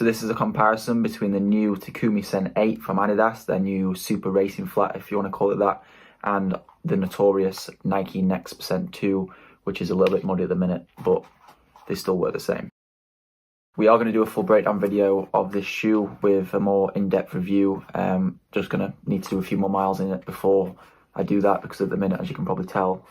So this is a comparison between the new Takumi Sen 8 from Adidas, their new super racing flat if you want to call it that, and the notorious Nike Next Percent 2, which is a little bit muddy at the minute, but they still work the same. We are going to do a full breakdown video of this shoe with a more in-depth review. Just going to need to do a few more miles in it before I do that, because at the minute, as you can probably tell,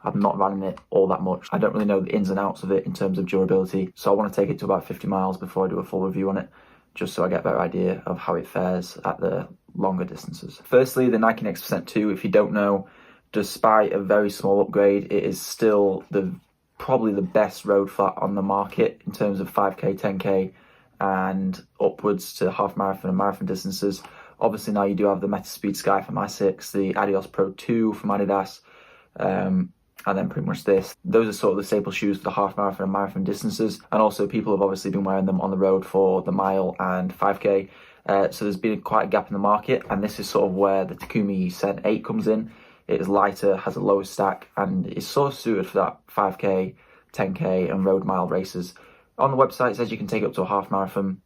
I'm not running it all that much. I don't really know the ins and outs of it in terms of durability, so I want to take it to about 50 miles before I do a full review on it, just so I get a better idea of how it fares at the longer distances. Firstly, the Nike Next Percent 2, if you don't know, despite a very small upgrade, it is still probably the best road flat on the market in terms of 5k, 10k, and upwards to half marathon and marathon distances. Obviously now you do have the Metaspeed Sky from Asics, the Adios Pro 2 from Adidas, and then pretty much this. Those are sort of the staple shoes for the half marathon and marathon distances, and also people have obviously been wearing them on the road for the mile and 5k. So there's been quite a gap in the market, and this is sort of where the Takumi Sen 8 comes in. It is lighter, has a lower stack, and is sort of suited for that 5k, 10k and road mile races. On the website it says you can take it up to a half marathon.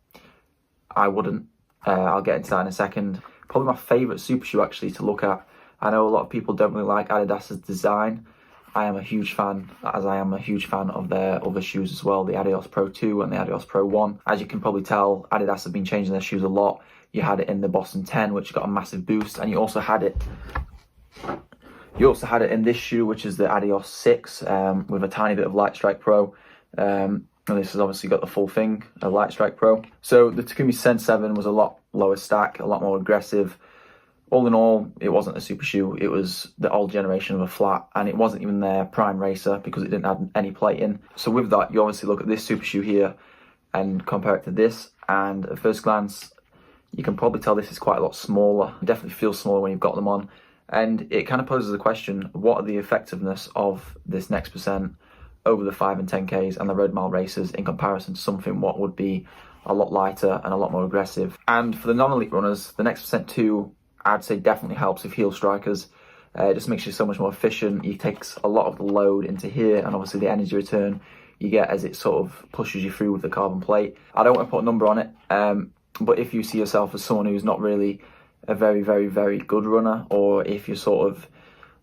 I wouldn't. I'll get into that in a second. Probably my favourite super shoe actually to look at. I know a lot of people don't really like Adidas's design. I am a huge fan, as I am a huge fan of their other shoes as well, the Adios Pro 2 and the Adios Pro 1. As you can probably tell, Adidas have been changing their shoes a lot. You had it in the Boston 10, which got a massive boost, and you also had it in this shoe, which is the Adios 6, with a tiny bit of Light Strike Pro. And this has obviously got the full thing, a Light Strike Pro. So the Takumi Sen 7 was a lot lower stack, a lot more aggressive. All in all, it wasn't a super shoe. It was the old generation of a flat, and it wasn't even their prime racer because it didn't have any plate in. So with that, you obviously look at this super shoe here and compare it to this, and at first glance, you can probably tell this is quite a lot smaller. It definitely feels smaller when you've got them on. And it kind of poses the question, what are the effectiveness of this Next Percent over the 5 and 10Ks and the road mile races in comparison to something what would be a lot lighter and a lot more aggressive? And for the non-elite runners, the Next Percent 2, I'd say definitely helps with heel strikers. It just makes you so much more efficient. It takes a lot of the load into here, and obviously the energy return you get as it sort of pushes you through with the carbon plate. I don't want to put a number on it, but if you see yourself as someone who's not really a very, very, very good runner, or if you sort of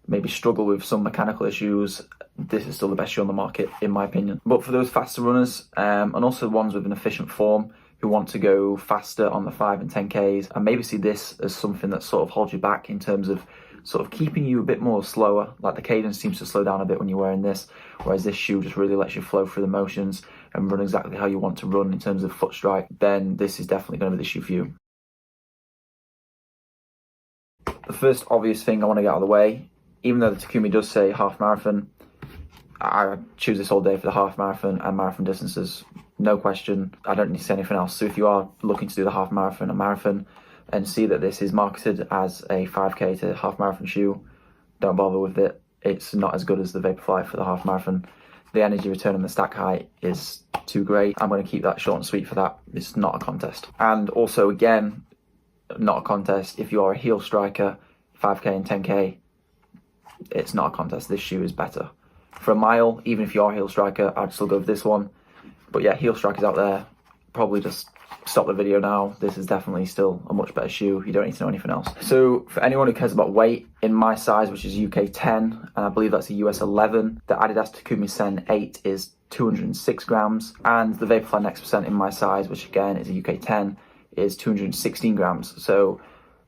maybe struggle with some mechanical issues, this is still the best shoe on the market, in my opinion. But for those faster runners, and also the ones with an efficient form, who want to go faster on the 5 and 10Ks, and maybe see this as something that sort of holds you back in terms of sort of keeping you a bit more slower. Like the cadence seems to slow down a bit when you're wearing this, whereas this shoe just really lets you flow through the motions and run exactly how you want to run in terms of foot strike. Then this is definitely going to be the shoe for you. The first obvious thing I want to get out of the way, even though the Takumi does say half marathon, I choose this all day for the half marathon and marathon distances. No question. I don't need to say anything else. So if you are looking to do the half marathon and marathon and see that this is marketed as a 5k to half marathon shoe, don't bother with it. It's not as good as the Vaporfly for the half marathon. The energy return and the stack height is too great. I'm going to keep that short and sweet for that. It's not a contest. And also, again, not a contest. If you are a heel striker, 5k and 10k, it's not a contest. This shoe is better. For a mile, even if you are a heel striker, I'd still go with this one. But yeah, heel strikers out there, probably just stop the video now. This is definitely still a much better shoe. You don't need to know anything else. So for anyone who cares about weight, in my size, which is UK 10, and I believe that's a US 11, the Adidas Takumi Sen 8 is 206 grams, and the Vaporfly Next Percent in my size, which again is a UK 10, is 216 grams. So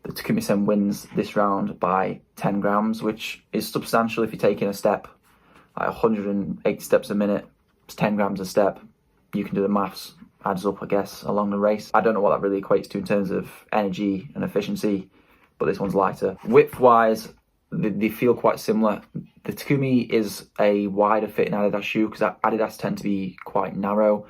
the Takumi Sen wins this round by 10 grams, which is substantial if you're taking a step at 180 steps a minute. It's 10 grams a step. You can do the maths, adds up, I guess, along the race. I don't know what that really equates to in terms of energy and efficiency, but this one's lighter. Width-wise, they feel quite similar. The Takumi is a wider fitting Adidas shoe because Adidas tend to be quite narrow.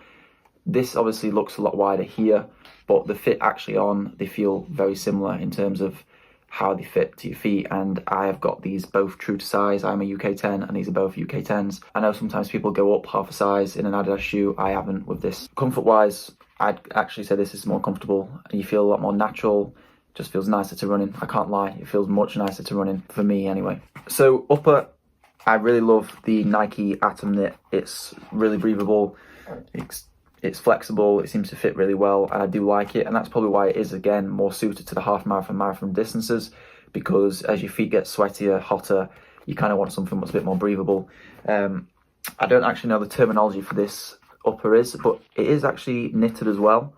This obviously looks a lot wider here, but the fit actually on, they feel very similar in terms of how they fit to your feet, and I have got these both true to size. I'm a UK 10 and these are both UK 10s. I know sometimes people go up half a size in an Adidas shoe. I haven't with this. Comfort wise, I'd actually say this is more comfortable and you feel a lot more natural. Just feels nicer to run in. I can't lie, it feels much nicer to run in, for me anyway. So upper, I really love the Nike Atom Knit. It's really breathable. It's It's flexible, it seems to fit really well, and I do like it, and that's probably why it is, again, more suited to the half marathon distances, because as your feet get sweatier, hotter, you kind of want something that's a bit more breathable. I don't actually know the terminology for this upper is, but it is actually knitted as well,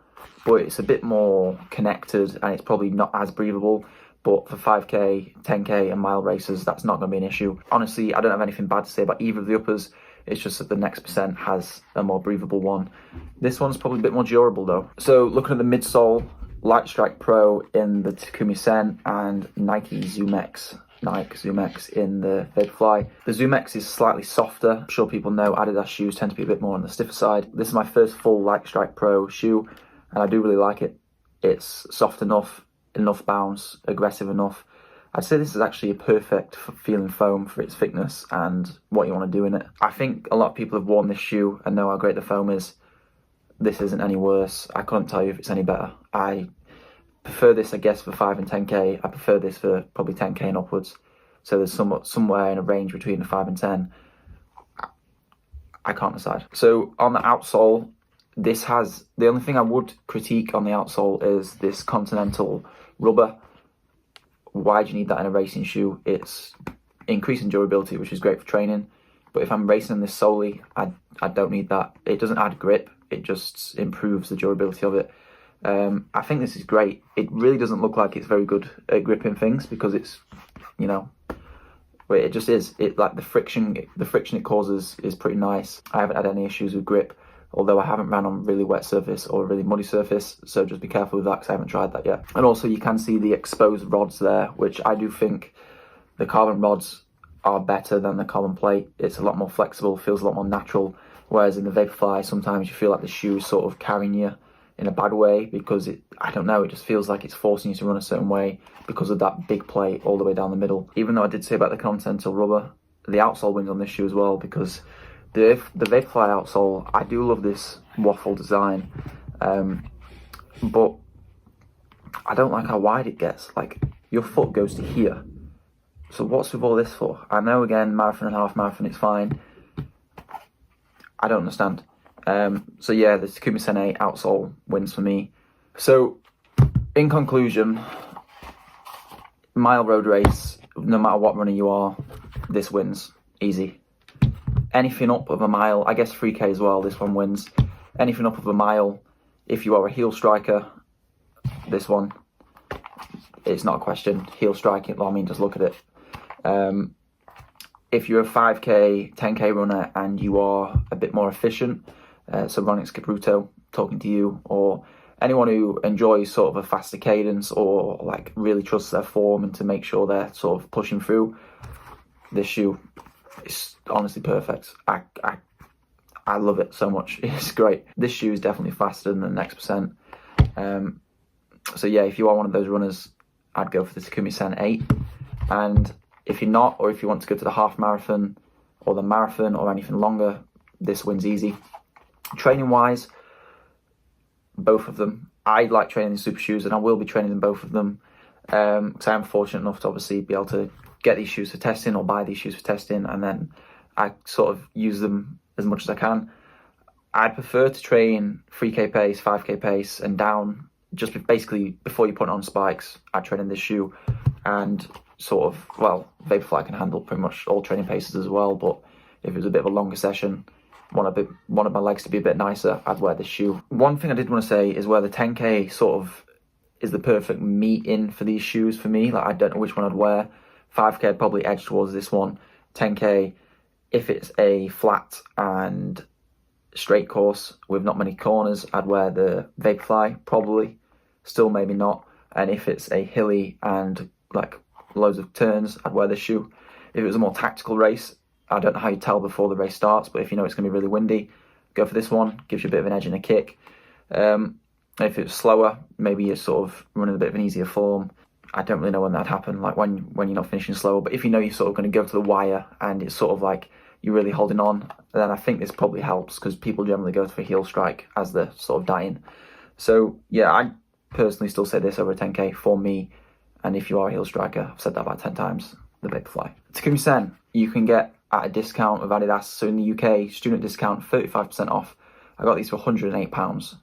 but it's a bit more connected, and it's probably not as breathable. But for 5k, 10k and mile races, that's not going to be an issue. Honestly, I don't have anything bad to say about either of the uppers. It's just that the Next Percent has a more breathable one. This one's probably a bit more durable though. So looking at the midsole, Light Strike Pro in the Takumi Sen and Nike Zoom X in the Vaporfly. The Zoom X is slightly softer. I'm sure people know Adidas shoes tend to be a bit more on the stiffer side. This is my first full Light Strike Pro shoe, and I do really like it. It's soft enough bounce, aggressive enough. I'd say this is actually a perfect feeling foam for its thickness and what you want to do in it. I think a lot of people have worn this shoe and know how great the foam is. This isn't any worse. I couldn't tell you if it's any better. I prefer this, I guess, for 5 and 10k. I prefer this for probably 10k and upwards. So there's somewhere in a range between the 5 and 10. I can't decide. So on the outsole, this has, the only thing I would critique on the outsole is this continental rubber. Why do you need that in a racing shoe? It's increasing durability, which is great for training. But if I'm racing this solely, I don't need that. It doesn't add grip. It just improves the durability of it. I think this is great. It really doesn't look like it's very good at gripping things because it's, you know, but it just is. It like the friction it causes is pretty nice. I haven't had any issues with grip, although I haven't ran on really wet surface or a really muddy surface, so just be careful with that because I haven't tried that yet. And also you can see the exposed rods there, which I do think the carbon rods are better than the carbon plate. It's a lot more flexible, feels a lot more natural, whereas in the Vaporfly sometimes you feel like the shoe is sort of carrying you in a bad way because I don't know, it just feels like it's forcing you to run a certain way because of that big plate all the way down the middle. Even though I did say about the continental rubber, the outsole wins on this shoe as well because the Vaporfly outsole, I do love this waffle design, but I don't like how wide it gets. Like, your foot goes to here. So what's with all this for? I know, again, marathon and half marathon, it's fine. I don't understand. So yeah, the Takumi Sen 8 outsole wins for me. So, in conclusion, mile road race, no matter what runner you are, this wins. Easy. Anything up of a mile, I guess 3k as well, this one wins. Anything up of a mile, if you are a heel striker, this one, it's not a question. Heel striking, well, I mean, just look at it. If you're a 5k, 10k runner and you are a bit more efficient, so Ronix Capruto talking to you, or anyone who enjoys sort of a faster cadence or like really trusts their form and to make sure they're sort of pushing through, this shoe is honestly perfect. I love it so much. It's great. This shoe is definitely faster than the Next Percent. So yeah, if you are one of those runners, I'd go for the Takumi Sen 8. And if you're not, or if you want to go to the half marathon or the marathon or anything longer, this wins easy. Training wise, both of them. I like training in super shoes and I will be training in both of them. Because I'm fortunate enough to obviously be able to get these shoes for testing or buy these shoes for testing, and then I sort of use them as much as I can. I'd prefer to train 3k pace, 5k pace and down, just basically before you put on spikes. I train in this shoe and sort of, well, Vaporfly can handle pretty much all training paces as well, but if it was a bit of a longer session, want of my legs to be a bit nicer, I'd wear this shoe. One thing I did want to say is where the 10k sort of is the perfect meet in for these shoes for me. Like, I don't know which one I'd wear. 5k I'd probably edge towards this one. 10k, if it's a flat and straight course with not many corners, I'd wear the Vaporfly, probably. Still maybe not. And if it's a hilly and like loads of turns, I'd wear this shoe. If it was a more tactical race, I don't know how you tell before the race starts, but if you know it's going to be really windy, go for this one. Gives you a bit of an edge and a kick. If it's slower, maybe you're sort of running a bit of an easier form. I don't really know when that'd happen, like when you're not finishing slower. But if you know you're sort of going to go to the wire and it's sort of like you're really holding on, then I think this probably helps because people generally go for heel strike as they're sort of dying. So yeah, I personally still say this over a 10k for me. And if you are a heel striker, I've said that about 10 times, the Vaporfly. Takumi Sen, you can get at a discount of Adidas. So in the UK, student discount, 35% off I got these for £108,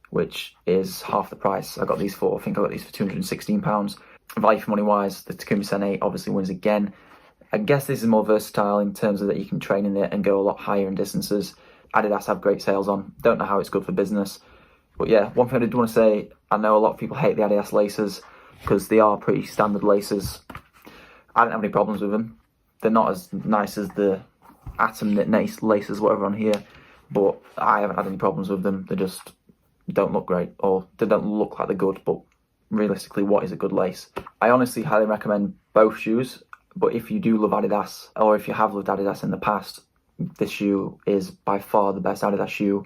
which is half the price. I think I got these for £216. Value for money wise, the Takumi Sen 8 obviously wins again. I guess this is more versatile in terms of that you can train in it and go a lot higher in distances. Adidas have great sales on. Don't know how it's good for business. But yeah, one thing I did want to say, I know a lot of people hate the Adidas laces because they are pretty standard laces. I don't have any problems with them. They're not as nice as the Atom Knit laces, whatever on here, but I haven't had any problems with them. They just don't look great, or they don't look like they're good, but realistically, what is a good lace? I honestly highly recommend both shoes, but if you do love Adidas, or if you have loved Adidas in the past, this shoe is by far the best Adidas shoe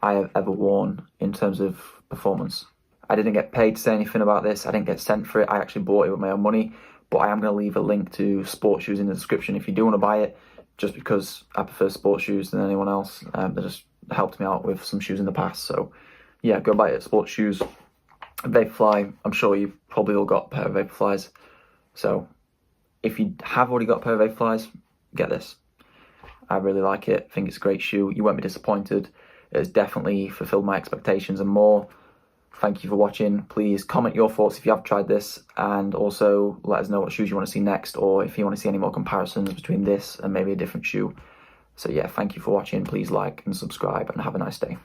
I have ever worn in terms of performance. I didn't get paid to say anything about this. I didn't get sent for it. I actually bought it with my own money, but I am going to leave a link to sports shoes in the description if you do want to buy it, just because I prefer sports shoes than anyone else. They just helped me out with some shoes in the past. So yeah, go buy it. Sports shoes. Vaporfly, I'm sure you've probably all got a pair of Vaporflies. So if you have already got a pair of Vaporflies, get this. I really like it. I think it's a great shoe. You won't be disappointed. It's definitely fulfilled my expectations and more. Thank you for watching. Please comment your thoughts if you have tried this, and also let us know what shoes you want to see next, or if you want to see any more comparisons between this and maybe a different shoe. So yeah, thank you for watching. Please like and subscribe, and have a nice day.